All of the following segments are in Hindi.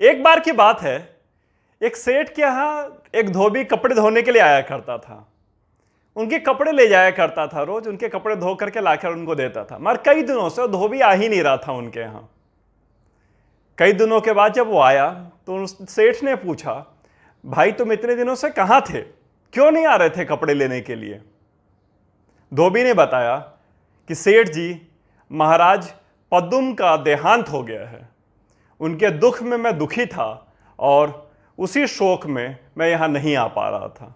एक बार की बात है, एक सेठ के यहाँ एक धोबी कपड़े धोने के लिए आया करता था। उनके कपड़े ले जाया करता था, रोज उनके कपड़े धो करके लाकर उनको देता था। मगर कई दिनों से वो धोबी आ ही नहीं रहा था उनके यहाँ। कई दिनों के बाद जब वो आया तो उस सेठ ने पूछा, भाई तुम इतने दिनों से कहाँ थे, क्यों नहीं आ रहे थे कपड़े लेने के लिए? धोबी ने बताया कि सेठ जी, महाराज पद्म का देहांत हो गया है। उनके दुख में मैं दुखी था और उसी शोक में मैं यहाँ नहीं आ पा रहा था।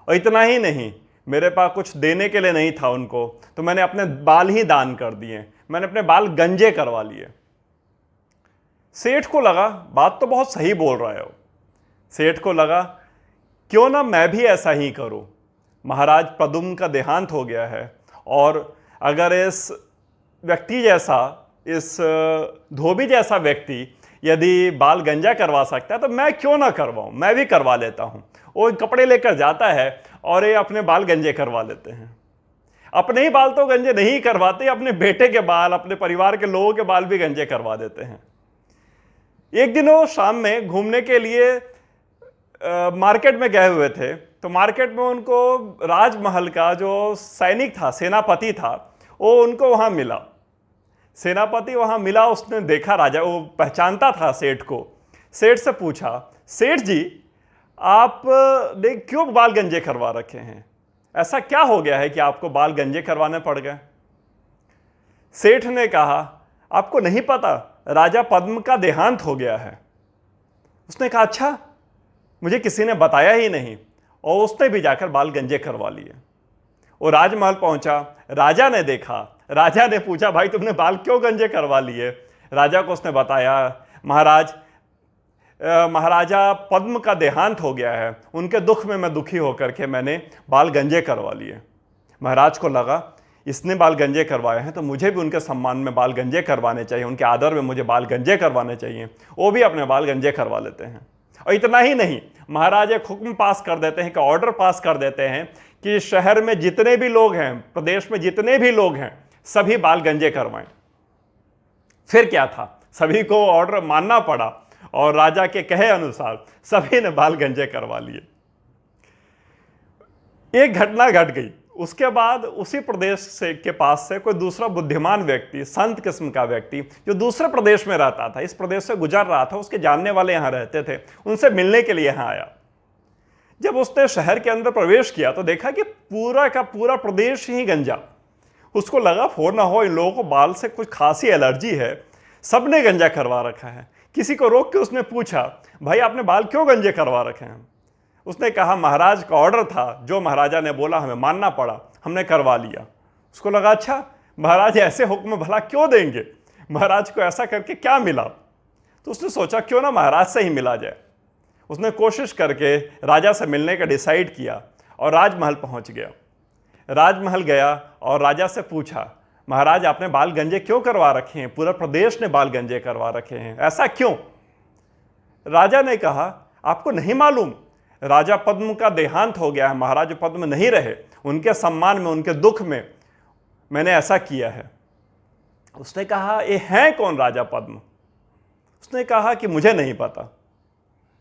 और इतना ही नहीं, मेरे पास कुछ देने के लिए नहीं था उनको, तो मैंने अपने बाल ही दान कर दिए, मैंने अपने बाल गंजे करवा लिए। सेठ को लगा बात तो बहुत सही बोल रहे हो। सेठ को लगा क्यों ना मैं भी ऐसा ही करूं। महाराज पद्म का देहांत हो गया है और अगर इस व्यक्ति जैसा, इस धोबी जैसा व्यक्ति यदि बाल गंजा करवा सकता है तो मैं क्यों ना करवाऊं, मैं भी करवा लेता हूं। वो कपड़े लेकर जाता है और ये अपने बाल गंजे करवा लेते हैं। अपने ही बाल तो गंजे नहीं करवाते, अपने बेटे के बाल, अपने परिवार के लोगों के बाल भी गंजे करवा देते हैं। एक दिन वो शाम में घूमने के लिए मार्केट में गए हुए थे, तो मार्केट में उनको राजमहल का जो सैनिक था, सेनापति था, वो उनको वहां मिला। सेनापति वहां मिला, उसने देखा राजा, वो पहचानता था सेठ को। सेठ से पूछा, सेठ जी आप ने क्यों बाल गंजे करवा रखे हैं? ऐसा क्या हो गया है कि आपको बाल गंजे करवाने पड़ गए? सेठ ने कहा, आपको नहीं पता, राजा पद्म का देहांत हो गया है। उसने कहा, अच्छा, मुझे किसी ने बताया ही नहीं। और उसने भी जाकर बाल गंजे करवा लिए। वो राजमहल पहुंचा, राजा ने देखा, राजा ने पूछा, भाई तुमने बाल क्यों गंजे करवा लिए? राजा को उसने बताया, महाराज महाराजा पद्म का देहांत हो गया है, उनके दुख में मैं दुखी होकर के मैंने बाल गंजे करवा लिए। महाराज को लगा इसने बाल गंजे करवाए हैं तो मुझे भी उनके सम्मान में बाल गंजे करवाने चाहिए, उनके आदर में मुझे बाल गंजे करवाने चाहिए। वो भी अपने बाल गंजे करवा लेते हैं। और इतना ही नहीं, महाराज एक हुक्म पास कर देते हैं, कि ऑर्डर पास कर देते हैं कि शहर में जितने भी लोग हैं, प्रदेश में जितने भी लोग हैं, सभी बाल गंजे करवाएं। फिर क्या था, सभी को ऑर्डर मानना पड़ा और राजा के कहे अनुसार सभी ने बाल गंजे करवा लिए। एक घटना घट गई। उसके बाद उसी प्रदेश से के पास से कोई दूसरा बुद्धिमान व्यक्ति, संत किस्म का व्यक्ति, जो दूसरे प्रदेश में रहता था, इस प्रदेश से गुजर रहा था, उसके जानने वाले यहां रहते थे, उनसे मिलने के लिए यहां आया। जब उसने शहर के अंदर प्रवेश किया तो देखा कि पूरा का पूरा प्रदेश ही गंजा। उसको लगा हो ना हो इन लोगों को बाल से कुछ खासी एलर्जी है, सबने गंजा करवा रखा है। किसी को रोक के उसने पूछा, भाई आपने बाल क्यों गंजे करवा रखे हैं? उसने कहा, महाराज का ऑर्डर था, जो महाराजा ने बोला हमें मानना पड़ा, हमने करवा लिया। उसको लगा, अच्छा, महाराज ऐसे हुक्म भला क्यों देंगे, महाराज को ऐसा करके क्या मिला? तो उसने सोचा क्यों ना महाराज से ही मिला जाए। उसने कोशिश करके राजा से मिलने का डिसाइड किया और राजमहल पहुंच गया। राजमहल गया और राजा से पूछा, महाराज आपने बाल गंजे क्यों करवा रखे हैं? पूरा प्रदेश ने बाल गंजे करवा रखे हैं, ऐसा क्यों? राजा ने कहा, आपको नहीं मालूम, राजा पद्म का देहांत हो गया है, महाराज पद्म नहीं रहे, उनके सम्मान में, उनके दुख में मैंने ऐसा किया है। उसने कहा, ये हैं कौन राजा पद्म? उसने कहा कि मुझे नहीं पता,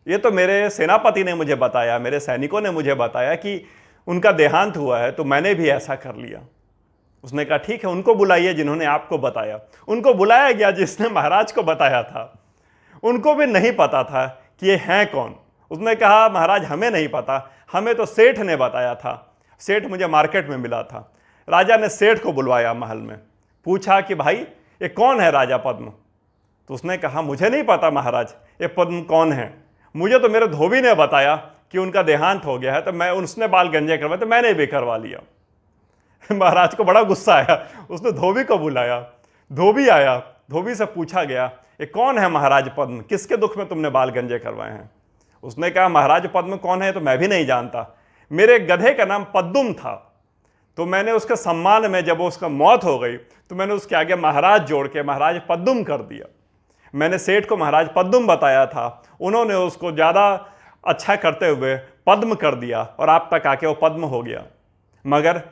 ये तो मेरे सेनापति ने मुझे बताया, मेरे सैनिकों ने मुझे बताया कि उनका देहांत हुआ है, तो मैंने भी ऐसा कर लिया। उसने कहा, ठीक है, उनको बुलाइए जिन्होंने आपको बताया। उनको बुलाया गया जिसने महाराज को बताया था। उनको भी नहीं पता था कि ये हैं कौन। उसने कहा, महाराज हमें नहीं पता, हमें तो सेठ ने बताया था, सेठ मुझे मार्केट में मिला था। राजा ने सेठ को बुलवाया महल में, पूछा कि भाई ये कौन है राजा पद्म? तो उसने कहा, मुझे नहीं पता महाराज, ये पद्म कौन है, मुझे तो मेरे धोबी ने बताया कि उनका देहांत हो गया है, तो मैं, उसने बाल गंजे करवाए तो मैंने भी करवा लिया। महाराज को बड़ा गुस्सा आया, उसने धोबी को बुलाया। धोबी आया, धोबी से पूछा गया, ये कौन है महाराज पद्म, किसके दुख में तुमने बाल गंजे करवाए हैं? उसने कहा, महाराज पद्म कौन है तो मैं भी नहीं जानता, मेरे गधे का नाम पद्म था, तो मैंने उसके सम्मान में, जब उसका मौत हो गई तो मैंने उसके आगे महाराज जोड़ के महाराज पद्म कर दिया। मैंने सेठ को महाराज पद्म बताया था, उन्होंने उसको ज़्यादा अच्छा करते हुए पद्म कर दिया और आप तक आके वो पद्म हो गया। मगर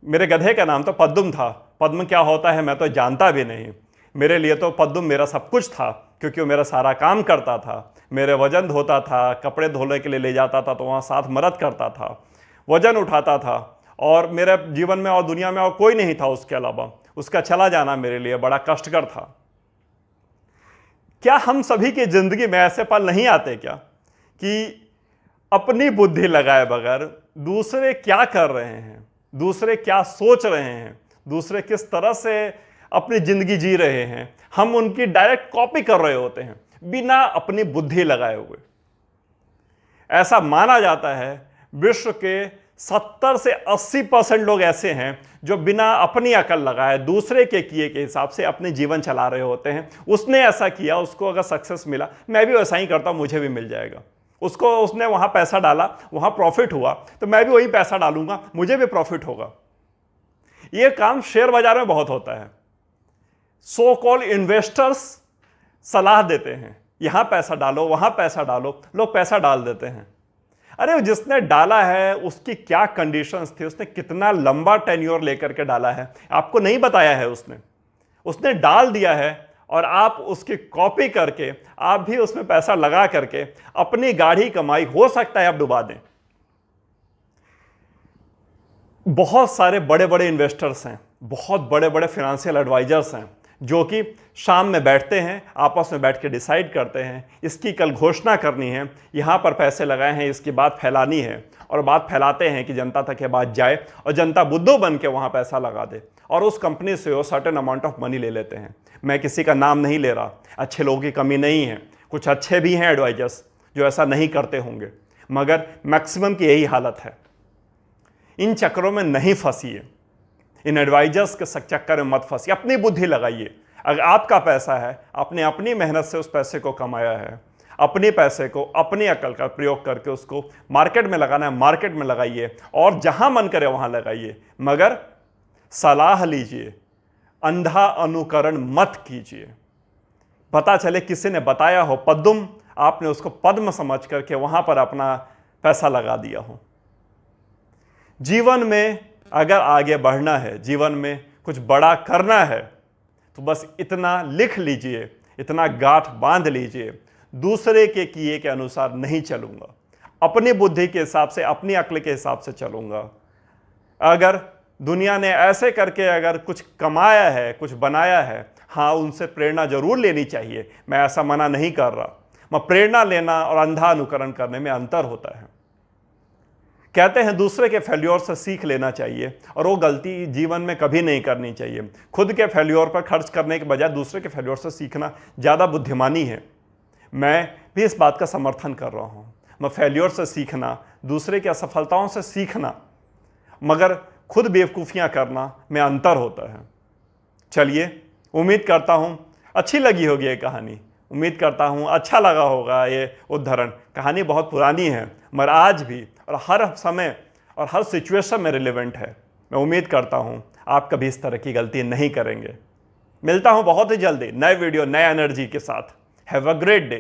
मेरे गधे का नाम तो पद्म था, पद्म क्या होता है मैं तो जानता भी नहीं, मेरे लिए तो पद्म मेरा सब कुछ था, क्योंकि वो मेरा सारा काम करता था, मेरे वजन धोता था, कपड़े धोने के लिए ले जाता था तो वहाँ साथ मदद करता था, वजन उठाता था, और मेरे जीवन में और दुनिया में और कोई नहीं था उसके अलावा। उसका चला जाना मेरे लिए बड़ा कष्टकर था। क्या हम सभी की जिंदगी में ऐसे पल नहीं आते क्या कि अपनी बुद्धि लगाए बगैर दूसरे क्या कर रहे हैं, दूसरे क्या सोच रहे हैं, दूसरे किस तरह से अपनी जिंदगी जी रहे हैं, हम उनकी डायरेक्ट कॉपी कर रहे होते हैं बिना अपनी बुद्धि लगाए हुए। ऐसा माना जाता है विश्व के 70 से 80% लोग ऐसे हैं जो बिना अपनी अकल लगाए दूसरे के किए के हिसाब से अपने जीवन चला रहे होते हैं। उसने ऐसा किया, उसको अगर सक्सेस मिला, मैं भी वैसा ही करता हूं, मुझे भी मिल जाएगा। उसने वहां पैसा डाला, वहां प्रॉफिट हुआ, तो मैं भी वही पैसा डालूंगा, मुझे भी प्रॉफिट होगा। यह काम शेयर बाजार में बहुत होता है। सो कॉल्ड इन्वेस्टर्स सलाह देते हैं, यहां पैसा डालो, वहां पैसा डालो, लोग पैसा डाल देते हैं। अरे जिसने डाला है उसकी क्या कंडीशंस थी, उसने कितना लंबा टेन्योर लेकर के डाला है, आपको नहीं बताया है। उसने डाल दिया है और आप उसकी कॉपी करके आप भी उसमें पैसा लगा करके अपनी गाढ़ी कमाई हो सकता है आप डुबा दें। बहुत सारे बड़े बड़े इन्वेस्टर्स हैं, बहुत बड़े बड़े फाइनेंशियल एडवाइजर्स हैं जो कि शाम में बैठते हैं, आपस में बैठ के डिसाइड करते हैं, इसकी कल घोषणा करनी है, यहाँ पर पैसे लगाए हैं, इसकी बात फैलानी है, और बात फैलाते हैं कि जनता तक ये बात जाए और जनता बुद्धू बन के वहाँ पैसा लगा दे, और उस कंपनी से वो सर्टेन अमाउंट ऑफ मनी ले लेते हैं। मैं किसी का नाम नहीं ले रहा, अच्छे लोगों की कमी नहीं है, कुछ अच्छे भी हैं एडवाइजर्स जो ऐसा नहीं करते होंगे, मगर मैक्सिमम की यही हालत है। इन चक्करों में नहीं फंसिए, इन एडवाइजर्स के चक्कर में मत फंसिए, अपनी बुद्धि लगाइए। अगर आपका पैसा है, आपने अपनी मेहनत से उस पैसे को कमाया है, अपने पैसे को अपनी अकल का प्रयोग करके उसको मार्केट में लगाना है, मार्केट में लगाइए, और जहां मन करे वहां लगाइए, मगर सलाह लीजिए, अंधा अनुकरण मत कीजिए। पता चले किसी ने बताया हो पद्म, आपने उसको पद्म समझ करके वहां पर अपना पैसा लगा दिया हो। जीवन में अगर आगे बढ़ना है, जीवन में कुछ बड़ा करना है, तो बस इतना लिख लीजिए, इतना गांठ बांध लीजिए, दूसरे के किए के अनुसार नहीं चलूंगा, अपनी बुद्धि के हिसाब से, अपनी अक्ल के हिसाब से चलूंगा। अगर दुनिया ने ऐसे करके अगर कुछ कमाया है, कुछ बनाया है, हाँ उनसे प्रेरणा जरूर लेनी चाहिए, मैं ऐसा मना नहीं कर रहा, मैं प्रेरणा लेना और अंधा अनुकरण करने में अंतर होता है। कहते हैं दूसरे के फेल्योर से सीख लेना चाहिए, और वो गलती जीवन में कभी नहीं करनी चाहिए। खुद के फेल्योर पर खर्च करने के बजाय दूसरे के फेल्योर से सीखना ज़्यादा बुद्धिमानी है। मैं भी इस बात का समर्थन कर रहा हूँ, मैं फेल्योर से सीखना, दूसरे की असफलताओं से सीखना, मगर खुद बेवकूफ़ियाँ करना में अंतर होता है। चलिए, उम्मीद करता हूँ अच्छी लगी होगी ये कहानी, उम्मीद करता हूँ अच्छा लगा होगा ये उद्धरण। कहानी बहुत पुरानी है, मगर आज भी और हर समय और हर सिचुएशन में रिलेवेंट है। मैं उम्मीद करता हूँ आप कभी इस तरह की गलती नहीं करेंगे। मिलता हूँ बहुत ही जल्दी नए वीडियो, नए एनर्जी के साथ। Have a great day.